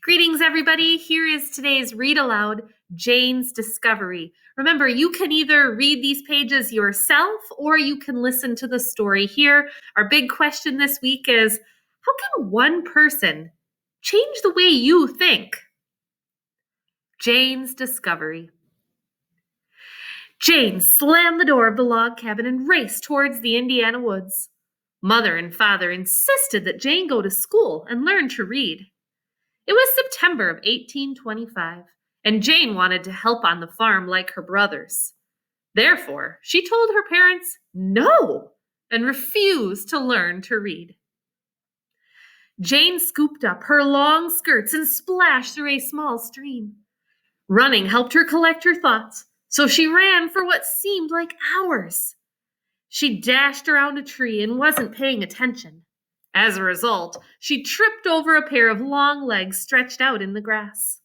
Greetings, everybody. Here is today's Read Aloud, Jane's Discovery. Remember, you can either read these pages yourself or you can listen to the story here. Our big question this week is, how can one person change the way you think? Jane's Discovery. Jane slammed the door of the log cabin and raced towards the Indiana woods. Mother and father insisted that Jane go to school and learn to read. It was September of 1825, and Jane wanted to help on the farm like her brothers. Therefore, she told her parents no and refused to learn to read. Jane scooped up her long skirts and splashed through a small stream. Running helped her collect her thoughts, so she ran for what seemed like hours. She dashed around a tree and wasn't paying attention. As a result, she tripped over a pair of long legs stretched out in the grass.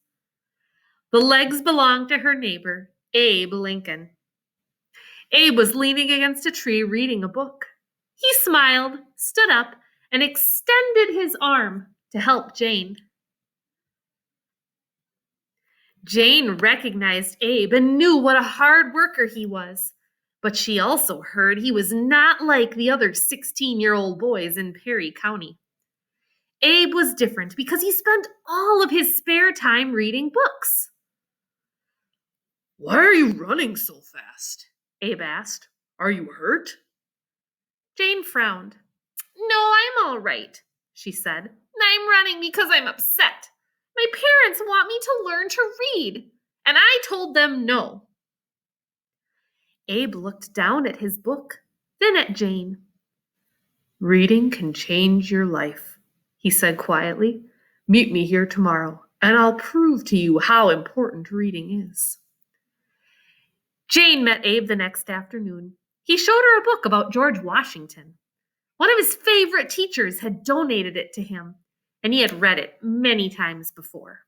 The legs belonged to her neighbor, Abe Lincoln. Abe was leaning against a tree reading a book. He smiled, stood up, and extended his arm to help Jane. Jane recognized Abe and knew what a hard worker he was. But she also heard he was not like the other 16-year-old boys in Perry County. Abe was different because he spent all of his spare time reading books. "Why are you running so fast?" Abe asked. "Are you hurt?" Jane frowned. "No, I'm all right," she said. "I'm running because I'm upset. My parents want me to learn to read, and I told them no." Abe looked down at his book, then at Jane. "Reading can change your life," he said quietly. "Meet me here tomorrow, and I'll prove to you how important reading is." Jane met Abe the next afternoon. He showed her a book about George Washington. One of his favorite teachers had donated it to him, and he had read it many times before.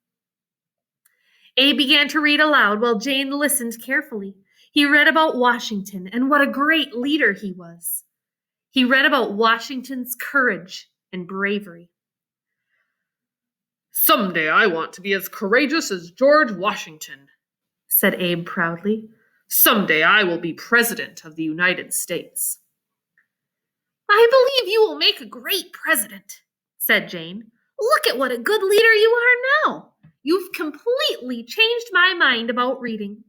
Abe began to read aloud while Jane listened carefully. He read about Washington and what a great leader he was. He read about Washington's courage and bravery. "Someday I want to be as courageous as George Washington," said Abe proudly. "Someday I will be president of the United States." "I believe you will make a great president," said Jane. "Look at what a good leader you are now. You've completely changed my mind about reading."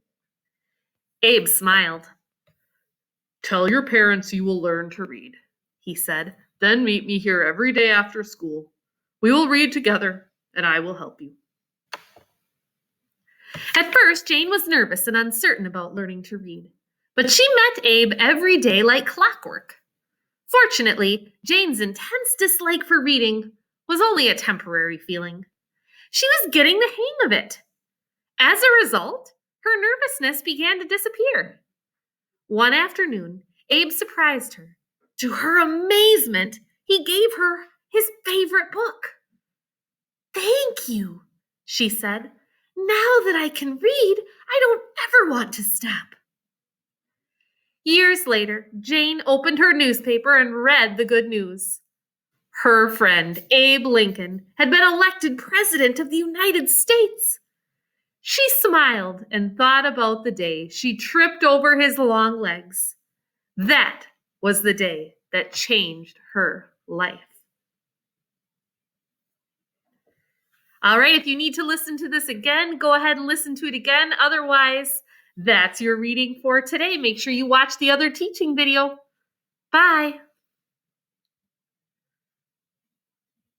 Abe smiled. "Tell your parents you will learn to read," he said. "Then meet me here every day after school. We will read together, and I will help you." At first, Jane was nervous and uncertain about learning to read, but she met Abe every day like clockwork. Fortunately, Jane's intense dislike for reading was only a temporary feeling. She was getting the hang of it. As a result, her nervousness began to disappear. One afternoon, Abe surprised her. To her amazement, he gave her his favorite book. "Thank you," she said. "Now that I can read, I don't ever want to stop." Years later, Jane opened her newspaper and read the good news. Her friend, Abe Lincoln, had been elected president of the United States. She smiled and thought about the day she tripped over his long legs. That was the day that changed her life. All right, if you need to listen to this again, go ahead and listen to it again. Otherwise, that's your reading for today. Make sure you watch the other teaching video. Bye.